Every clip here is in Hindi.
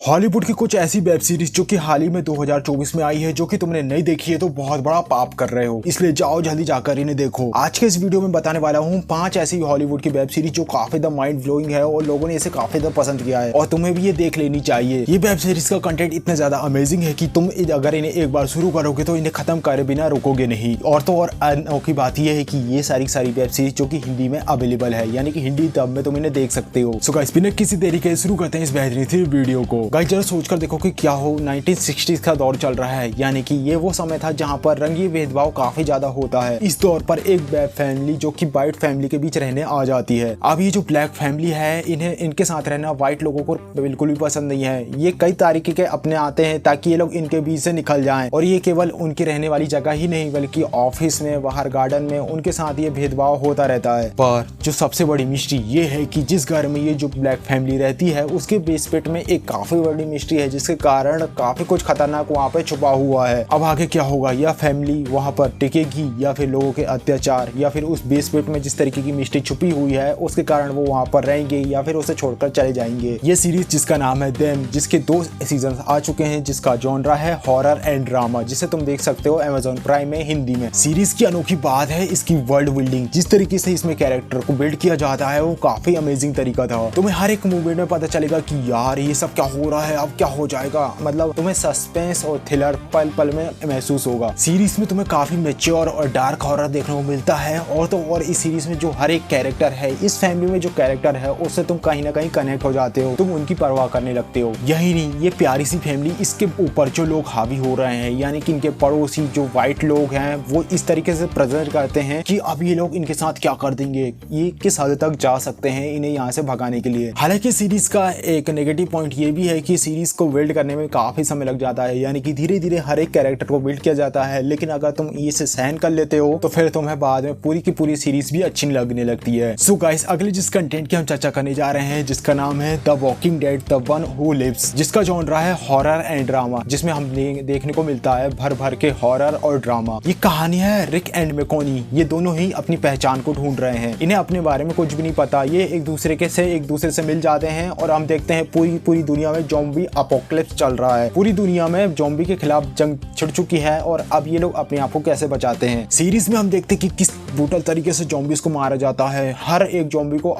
हॉलीवुड की कुछ ऐसी वेब सीरीज जो कि हाल ही में 2024 में आई है, जो कि तुमने नहीं देखी है तो बहुत बड़ा पाप कर रहे हो। इसलिए जाओ जल्दी जाकर इन्हें देखो। आज के इस वीडियो में बताने वाला हूँ 5 ऐसी हॉलीवुड की वेब सीरीज जो काफी द माइंड ब्लोइंग है और लोगों ने इसे काफी द पसंद किया है और तुम्हें भी ये देख लेनी चाहिए। ये वेब सीरीज का कंटेंट इतना ज्यादा अमेजिंग है कि तुम अगर इन्हें एक बार शुरू करोगे तो इन्हें खत्म करे बिना रुकोगे नहीं। और तो और अनोखी बात यह है कि ये सारी वेब सीरीज जो कि हिंदी में अवेलेबल है, यानी कि हिंदी डब में तुम इन्हें देख सकते हो। सो गाइस बिना किसी देरी के शुरू करते हैं इस बेहतरीन सी वीडियो को। गाइस जरा सोचकर देखो कि क्या हो 1960s का दौर चल रहा है, यानी कि ये वो समय था जहां पर रंगीय भेदभाव काफी ज्यादा होता है। इस दौर पर एक ब्लैक फैमिली जो कि व्हाइट फैमिली के बीच रहने आ जाती है। अब ये जो ब्लैक फैमिली है, इनके साथ रहना व्हाइट लोगों को बिल्कुल भी पसंद नहीं है। ये कई तरीके के अपने आते हैं ताकि ये लोग इनके बीच से निकल जाएं। और ये केवल उनकी रहने वाली जगह ही नहीं बल्कि ऑफिस में, बाहर गार्डन में उनके साथ ये भेदभाव होता रहता है। पर जो सबसे बड़ी मिस्ट्री ये है कि जिस घर में ये जो ब्लैक फैमिली रहती है उसके बेसमेंट में एक काफी बड़ी मिस्ट्री है, जिसके कारण काफी कुछ खतरनाक वहाँ पे छुपा हुआ है। अब आगे क्या होगा, या फैमिली वहाँ पर टिकेगी या फिर लोगों के अत्याचार, या फिर उस बेसमेंट में जिस तरीके की मिस्ट्री छुपी हुई है उसके कारण वो वहाँ पर रहेंगे या फिर उसे छोड़कर चले जाएंगे। ये सीरीज जिसका नाम है देम, जिसके 2 सीजन आ चुके हैं, जिसका जॉनरा है हॉरर एंड ड्रामा, जिसे तुम देख सकते हो Amazon प्राइम में हिंदी में। सीरीज की अनोखी बात है इसकी वर्ल्ड बिल्डिंग। जिस तरीके से इसमें कैरेक्टर को बिल्ड किया जाता है वो काफी अमेजिंग तरीका था। तुम्हें हर एक मूवमेंट में पता चलेगा कि यार ये सब क्या हो रहा है, अब क्या हो जाएगा। मतलब तुम्हें सस्पेंस और थ्रिलर पल पल में महसूस होगा। सीरीज में तुम्हें काफी मैच्योर और डार्क हॉरर देखने को मिलता है। और तो और इस सीरीज में जो हर एक कैरेक्टर है, इस फैमिली में जो कैरेक्टर है उससे तुम कहीं ना कहीं कनेक्ट हो जाते हो, तुम उनकी परवाह करने लगते हो। यही नहीं, ये प्यारी सी फैमिली, इसके ऊपर जो लोग हावी हो रहे हैं, यानी कि इनके पड़ोसी जो व्हाइट लोग हैं, वो इस तरीके से प्रेजेंट करते हैं कि अब ये लोग इनके साथ क्या कर देंगे, ये किस हद तक जा सकते हैं इन्हें यहाँ से भगाने के लिए। हालांकि सीरीज का एक नेगेटिव पॉइंट ये भी है कि सीरीज को बिल्ड करने में काफी समय लग जाता है, यानी कि धीरे धीरे हर एक कैरेक्टर को बिल्ड किया जाता है। लेकिन अगर तुम इसे सहन कर लेते हो तो फिर तुम्हें बाद में पूरी की पूरी सीरीज भी अच्छी लगने लगती है। सो गाइस अगले जिस कंटेंट की हम चर्चा करने जा रहे हैं, जिसका नाम है the walking dead the one who lives, जिसका जॉनरा है हॉरर एंड ड्रामा, जिसमें हम देखने को मिलता है भर भर के हॉरर और ड्रामा। ये कहानी है रिक एंड मैकोनी। ये दोनों ही अपनी पहचान को ढूंढ रहे हैं। इन्हें अपने बारे में कुछ भी नहीं पता। ये एक दूसरे से मिल जाते हैं और हम देखते हैं पूरी दुनिया में ज़ॉम्बी अपोकलिप्स चल रहा है। पूरी दुनिया में ज़ॉम्बी के खिलाफ जंग छिड़ चुकी है और अब ये लोग अपने आप को कैसे बचाते हैं। सीरीज में हम देखते हैं कि किस ब्रूटल तरीके से ज़ॉम्बीज़ को मारा जाता है। हर एक ज़ॉम्बी को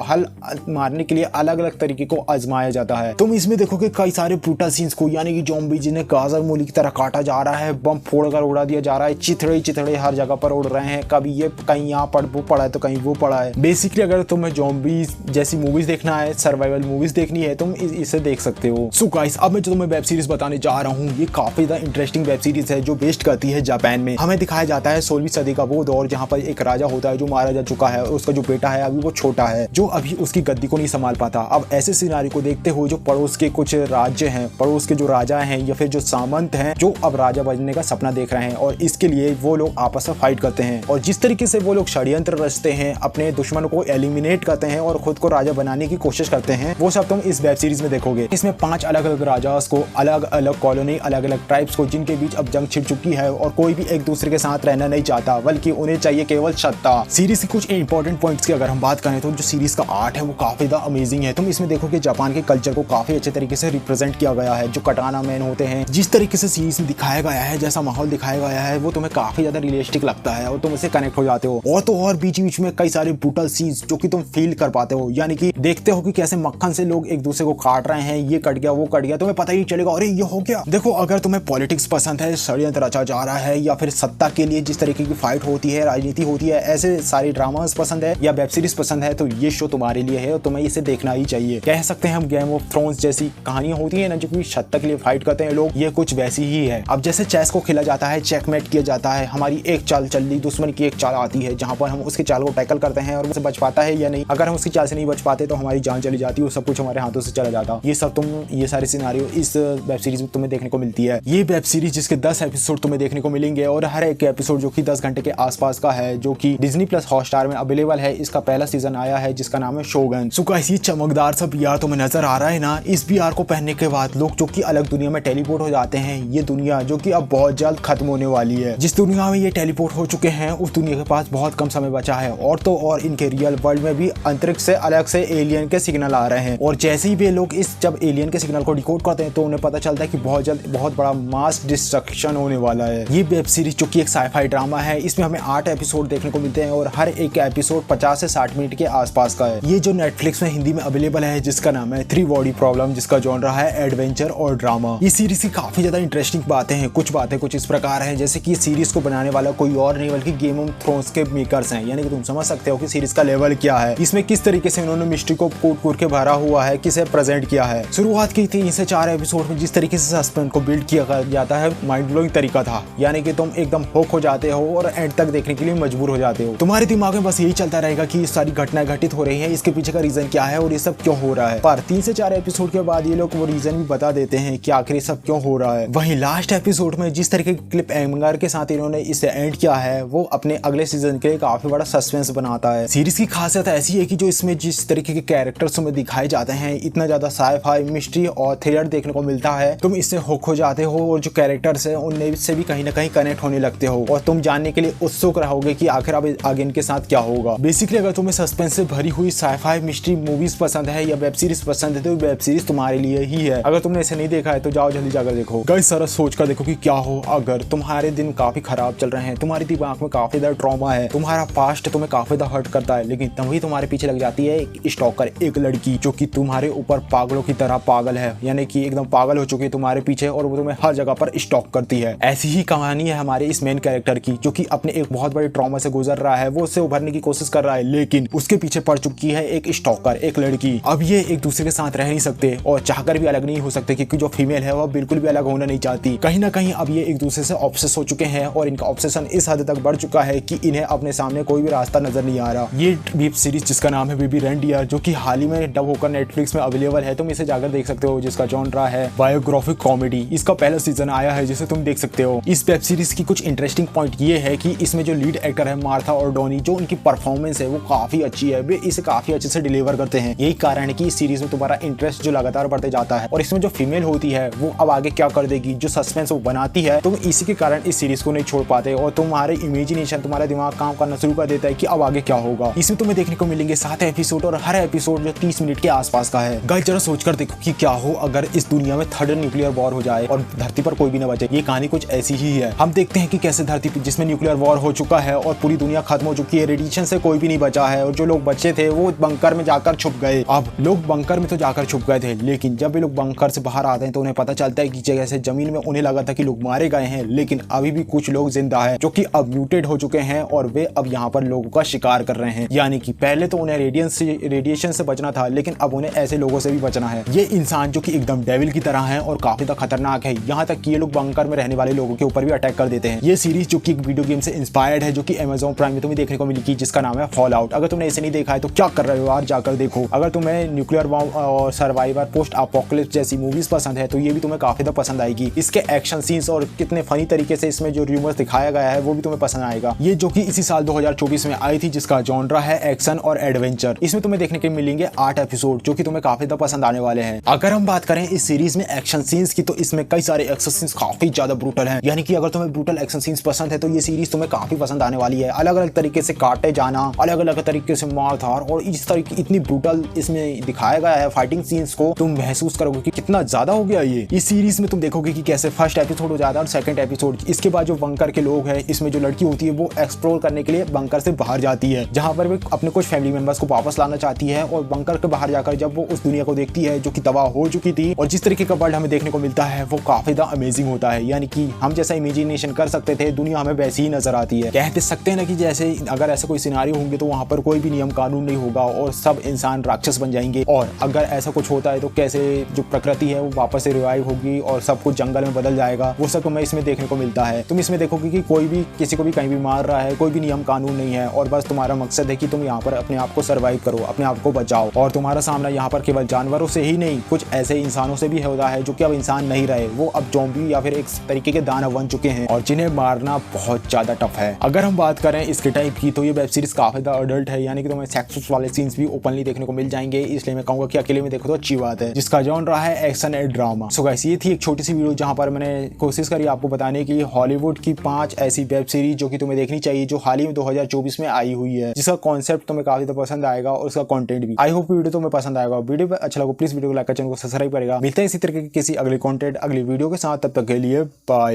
मारने के लिए अलग अलग तरीके को आजमाया जाता है। तुम इसमें देखोगे कई सारे ब्रूटल सीन्स को, यानी कि ज़ॉम्बी जिन्हें गाजर मूली की तरह काटा जा रहा है, बम फोड़कर उड़ा दिया जा रहा है, चिथड़े हर जगह पर उड़ रहे हैं। कभी ये कहीं यहाँ पर वो पड़ा है तो कहीं वो पड़ा है। बेसिकली अगर तुम्हें ज़ॉम्बी जैसी मूवीज देखना है, सर्वाइवल मूवीज देखनी है, तुम इसे देख सकते हो। सो गाइस अब मैं जो तुम्हें वेब सीरीज बताने जा रहा हूँ, ये काफी ज़्यादा इंटरेस्टिंग वेब सीरीज है जो बेस्ड करती है जापान में। हमें दिखाया जाता है 16वीं सदी का वो दौर जहाँ पर एक राजा होता है जो मारा जा चुका है और उसका जो बेटा है अभी वो छोटा है, जो अभी उसकी गद्दी को नहीं संभाल पाता। अब ऐसे सिनारी को देखते हो जो पड़ोस के कुछ राज्य हैं, पड़ोस के जो राजा हैं या फिर जो सामंत हैं, जो अब राजा बनने का सपना देख रहे हैं और इसके लिए वो लोग आपस में फाइट करते हैं। और जिस तरीके से वो लोग षड्यंत्र रचते हैं, अपने दुश्मन को एलिमिनेट करते हैं और खुद को राजा बनाने की कोशिश करते हैं, वो सब तुम इस वेब सीरीज में देखोगे। इसमें 5 अलग अलग राजाओं को, अलग अलग कॉलोनी, अलग अलग ट्राइब्स को, जिनके बीच अब जंग छिड़ चुकी है और कोई भी एक दूसरे के साथ रहना नहीं चाहता, बल्कि उन्हें चाहिए केवल सत्ता। सीरीज के कुछ इंपॉर्टेंट पॉइंट्स की अगर हम बात करें तो जो सीरीज का आर्ट है वो काफी ज्यादा अमेजिंग है। तुम इसमें देखोगे जापान के कल्चर को काफी अच्छे तरीके से रिप्रेजेंट किया गया है। जो कटाना मैन होते हैं, जिस तरीके से सीरीज में दिखाया गया है, जैसा माहौल दिखाया गया है, वो तुम्हें काफी ज्यादा रियलिस्टिक लगता है और तुम उससे कनेक्ट हो जाते हो। और तो और बीच बीच में कई सारे ब्रूटल सीन्स जो कि तुम फील कर पाते हो, यानी कि देखते हो कि कैसे मक्खन से लोग एक दूसरे को काट रहे हैं, ये कट गया वो कट गया, तुम्हें पता ही चलेगा अरे ये हो गया। देखो अगर तुम्हें पॉलिटिक्स पसंद है, षड्यंत्र रचा जा रहा है, या फिर सत्ता के लिए जिस तरीके की फाइट होती है, राजनीति होती है, ऐसे सारे ड्रामास पसंद है या वेब सीरीज पसंद है तो ये शो तुम्हारे लिए है और तुम्हें इसे देखना ही चाहिए। कह सकते हैं हम गेम ऑफ थ्रोन्स जैसी कहानियां होती है ना, जो कि सत्ता के लिए फाइट करते हैं लोग, ये कुछ वैसी ही है। अब जैसे चेस को खेला जाता है, चेकमेट किया जाता है, हमारी एक चाल चल दी, दुश्मन की एक चाल आती है जहां पर हम उसकी चाल को टैकल करते हैं और उसे बच पाता है या नहीं। अगर हम उसकी चाल से नहीं बच पाते तो हमारी जान चली जाती है, सब कुछ हमारे हाथों से चला जाता। ये सब ये सारे सिनारियो इस वेब सीरीज में तुम्हें देखने को मिलती है। ये वेब सीरीज जिसके 10 एपिसोड तुम्हें देखने को मिलेंगे और हर एक एपिसोड जो कि 10 घंटे के आसपास का है, जो कि अभी डिज्नी प्लस हॉटस्टार में अवेलेबल है। इसका पहला सीजन आया है जिसका नाम है शोगन। सो गाइस, ये चमकदार सा बीआर तुम्हें नजर आ रहा है ना। इस बीआर को पहनने के बाद लोग जो कि अलग दुनिया में टेलीपोर्ट हो जाते हैं। ये दुनिया जो कि अब बहुत जल्द खत्म होने वाली है। जिस दुनिया में ये टेलीपोर्ट हो चुके हैं उस दुनिया के पास बहुत कम समय बचा है। और तो और इनके रियल वर्ल्ड में भी अंतरिक्ष से अलग से एलियन के सिग्नल आ रहे हैं। और जैसे ही वे लोग जब एलियन के सिग्नल को डिकोड करते हैं तो उन्हें पता चलता है कि बहुत जल्द बहुत बड़ा मास डिस्ट्रक्शन होने वाला है। ये वेब सीरीज जो कि एक साईफाई ड्रामा है, इसमें हमें 8 एपिसोड देखने को मिलते हैं और हर एक एपिसोड 50 से 60 मिनट के आसपास का है। ये जो नेटफ्लिक्स में हिंदी में अवेलेबल है जिसका नाम है 3 बॉडी प्रॉब्लम, जिसका जॉनरा है एडवेंचर और ड्रामा। इस सीरीज की काफी ज्यादा इंटरेस्टिंग बातें हैं। कुछ बातें कुछ इस प्रकार हैं जैसे कि सीरीज को बनाने वाला कोई और नहीं बल्कि गेम ऑफ थ्रोन्स के मेकर्स हैं। यानी कि तुम समझ सकते हो कि सीरीज का लेवल क्या है, इसमें किस तरीके से उन्होंने मिस्ट्री को कूट के भरा हुआ है, किसे प्रेजेंट किया है। शुरुआत की 3 से 4 एपिसोड में जिस तरीके से सस्पेंस को बिल्ड किया जाता है माइंड ब्लोइंग तरीका था। यानी कि तुम एकदम होक हो जाते हो और एंड तक देखने के लिए मजबूर हो जाते हो। तुम्हारे दिमाग में बस यही चलता रहेगा कि सारी घटनाएं घटित हो रही है, इसके पीछे का रीजन क्या है और ये सब क्यों हो रहा है। पर 3 से 4 एपिसोड के बाद ये लोग वो रीजन भी बता देते हैं कि आखिर ये सब क्यों हो रहा है। वहीं लास्ट एपिसोड में जिस तरीके की क्लिप एंगर के साथ इन्होंने इसे एंड किया है वो अपने अगले सीजन के लिए काफी बड़ा सस्पेंस बनाता है। सीरीज की खासियत ऐसी है कि जो इसमें जिस तरीके के कैरेक्टर्स में दिखाए जाते हैं, इतना ज्यादा साई-फाई मिस्ट्री और थ्रिलर देखने को मिलता है, तुम इससे हुक हो जाते हो और जो कैरेक्टर्स हैं उनमें से भी कहीं ना कहीं कनेक्ट होने लगते हो और तुम जानने के लिए उत्सुक रहोगे कि आखिर अब आगे इनके साथ क्या होगा। बेसिकली अगर तुम्हें सस्पेंस से भरी हुई साई-फाई मिस्ट्री मूवीज पसंद है या वेब सीरीज पसंद है तो वेब सीरीज तुम्हारे लिए ही है। अगर तुमने इसे नहीं देखा है तो जाओ जल्दी जाकर देखो। गाइस, सारा सोच कर देखो कि क्या हो अगर तुम्हारे दिन काफी खराब चल रहे हैं, तुम्हारे दिमाग में काफी ज्यादा ट्रॉमा है, तुम्हारा पास्ट तुम्हें काफी ज्यादा हर्ट करता है, लेकिन तभी तुम्हारे पीछे लग जाती है एक स्टॉकर, एक लड़की जो कि तुम्हारे ऊपर पागलों की तरह पागल है। यानी कि एकदम पागल हो चुकी है तुम्हारे पीछे और वो तुम्हें हर जगह पर स्टॉक करती है। ऐसी ही कहानी है हमारे इस मेन कैरेक्टर की जो कि अपने एक बहुत बड़े ट्रॉमा से गुजर रहा है। वो उससे उभरने की कोशिश कर रहा है लेकिन उसके पीछे पड़ चुकी है एक स्टॉकर, एक लड़की। अब ये एक दूसरे के साथ रह नहीं सकते और चाहकर भी अलग नहीं हो सकते क्योंकि जो फीमेल है वो बिल्कुल भी अलग होना नहीं चाहती। कहीं ना कहीं अब ये एक दूसरे से ऑब्सेस हो चुके हैं और इनका ऑब्सेशन इस हद तक बढ़ चुका है कि इन्हें अपने सामने कोई भी रास्ता नजर नहीं आ रहा। ये वेब सीरीज जिसका नाम है बेबी रेंडियर जो कि हाल ही में डब होकर नेटफ्लिक्स में अवेलेबल है, तुम इसे जाकर देख सकते हो, जिसका जॉनरा है बायोग्राफिक कॉमेडी। इसका पहला सीजन आया है जिसे तुम देख सकते हो। इस वेब सीरीज की कुछ इंटरेस्टिंग पॉइंट ये है कि इसमें जो लीड एक्टर है मार्था और डॉनी, जो उनकी परफॉर्मेंस है वो काफी अच्छी है, वे इसे काफी अच्छे से डिलीवर करते हैं। यही कारण है कि इस सीरीज में तुम्हारा इंटरेस्ट जो लगातार बढ़ते जाता है। और इसमें जो फीमेल होती है वो अब आगे क्या कर देगी, जो सस्पेंस वो बनाती है, तुम इसी के कारण इस सीरीज को नहीं छोड़ पाते और तुम्हारे इमेजिनेशन, तुम्हारा दिमाग काम करना शुरू कर देता है कि अब आगे क्या होगा। इसमें तुम्हें देखने को मिलेंगे 7 एपिसोड और हर एपिसोड जो 30 मिनट के आसपास का है। गाइस, जरा सोचकर देखो कि क्या हो अगर इस दुनिया में 3rd न्यूक्लियर वॉर हो जाए और धरती पर कोई भी न बचे। ये कहानी कुछ ऐसी ही है। हम देखते हैं कि कैसे धरती जिसमें न्यूक्लियर वॉर हो चुका है और पूरी दुनिया खत्म हो चुकी है, रेडिएशन से कोई भी नहीं बचा है और जो लोग बचे थे वो बंकर में जाकर छुप गए। अब लोग बंकर में तो जाकर छुप गए थे लेकिन जब ये लोग बंकर से बाहर आते हैं तो उन्हें पता चलता है कि जैसे जमीन में उन्हें लगा था कि लोग मारे गए हैं लेकिन अभी भी कुछ लोग जिंदा है जो कि अब म्यूटेड हो चुके हैं और वे अब यहाँ पर लोगों का शिकार कर रहे हैं। यानी कि पहले तो उन्हें रेडिएशन से बचना था लेकिन अब उन्हें ऐसे लोगों से भी बचना है। ये इंसान जो कि एकदम डेविल की तरह है और काफी ज्यादा खतरनाक है, यहाँ तक कि ये लोग बंकर में रहने वाले लोगों के ऊपर भी अटैक कर देते हैं। ये सीरीज जो कि एक वीडियो गेम से इंस्पायर्ड है जो कि Amazon प्राइम में तुम्हें देखने को मिलेगी, जिसका नाम है फॉल आउट। अगर तुमने इसे नहीं देखा है तो क्या कर रहे हो यार, जाकर देखो। अगर तुम्हें न्यूक्लियर बॉम्ब और सर्वाइवर पोस्ट अपोकलिप्स जैसी मूवीज पसंद है तो ये भी तुम्हें काफी ज्यादा पसंद आएगी। इसके एक्शन सीन्स और कितने फनी तरीके से इसमें जो र्यूमर्स दिखाया गया है वो भी तुम्हें पसंद आएगा। ये जो कि इसी साल 2024 में आई थी, जिसका जॉनरा है एक्शन और एडवेंचर। इसमें तुम्हें देखने के मिलेंगे 8 एपिसोड जो कि तुम्हें काफी ज्यादा पसंद आने वाले हैं। अगर हम बात करें इस सीरीज में एक्शन सीन्स की तो इसमें कई सारे एक्शन सीन्स काफी ज्यादा ब्रूटल हैं। यानी कि अगर तुम्हें ब्रूटल एक्शन सीन्स पसंद है तो ये सीरीज तुम्हें काफी पसंद आने वाली है। अलग अलग तरीके से काटे जाना, अलग अलग तरीके से मार धार और इस तरीके इतनी ब्रूटल इसमें दिखाया गया है फाइटिंग सीन्स को, तुम महसूस करोगे कि कितना ज्यादा हो गया ये। इस सीरीज में तुम देखोगे कि कैसे फर्स्ट एपिसोड हो जाता है और सेकंड एपिसोड, इसके बाद जो बंकर के लोग हैं, इसमें जो लड़की होती है वो एक्सप्लोर करने के लिए बंकर से बाहर जाती है, जहां पर वे अपने कुछ फैमिली मेंबर्स को वापस लाना चाहती है। और बंकर के बाहर जाकर जब वो उस दुनिया को देखती है जो कि तबाह हो चुकी थी और जिस तरीके का वर्ल्ड हमें देखने को मिलता है वो काफी ज्यादा अमेजिंग होता है। यानी कि हम जैसा इमेजिनेशन कर सकते थे दुनिया हमें वैसी ही नजर आती है। कह सकते हैं ना कि जैसे अगर ऐसे कोई सिनारियो होंगे तो वहां पर कोई भी नियम कानून नहीं होगा और सब इंसान राक्षस बन जाएंगे। और अगर ऐसा कुछ होता है तो कैसे जो प्रकृति है वो वापस से रिवाइव होगी और सब कुछ जंगल में बदल जाएगा, वो सब तुम्हें इसमें देखने को मिलता है। तुम इसमें देखोगे कि कोई भी किसी को भी कहीं भी मार रहा है, कोई भी नियम कानून नहीं है और बस तुम्हारा मकसद है कि तुम यहाँ पर अपने आप को सर्वाइव करो, अपने आप को बचाओ। और तुम्हारा सामना यहाँ पर केवल जानवरों से ही नहीं, कुछ ऐसे इंसानों से भी होता है जो कि अब इंसान नहीं रहे, वो अब ज़ॉम्बी या फिर एक तरीके के दानव बन चुके हैं और जिन्हें मारना बहुत ज्यादा टफ है। अगर हम बात करें हैं इसके टाइप की, तो ये वेब सीरीज काफी ज्यादा अडल्ट है, यानी कि तुम्हें सेक्स वाले सीन्स भी ओपनली देखने को मिल जाएंगे। इसलिए मैं कहूंगा कि अकेले में देखो तो अच्छी बात है, जिसका जॉन रहा है action and drama. So guys, ये थी एक छोटी सी वीडियो जहां पर मैंने कोशिश करी आपको बताने की हॉलीवुड की 5 ऐसी वेब सीरीज जो कि तुम्हें देखनी चाहिए, जो हाल ही में 2024 में आई हुई है, जिसका कॉन्सेप्ट तुम्हें काफी ज्यादा पसंद आएगा और उसका कंटेंट भी। आई होप वीडियो तुम्हें पसंद आएगा। वीडियो अच्छा लगा प्लीज वीडियो को लाइक कर, चैनल को सब्सक्राइब करेगा। मिलते हैं इसी तरह के किसी अगले कंटेंट अगली वीडियो के साथ, तब तक के लिए बाय।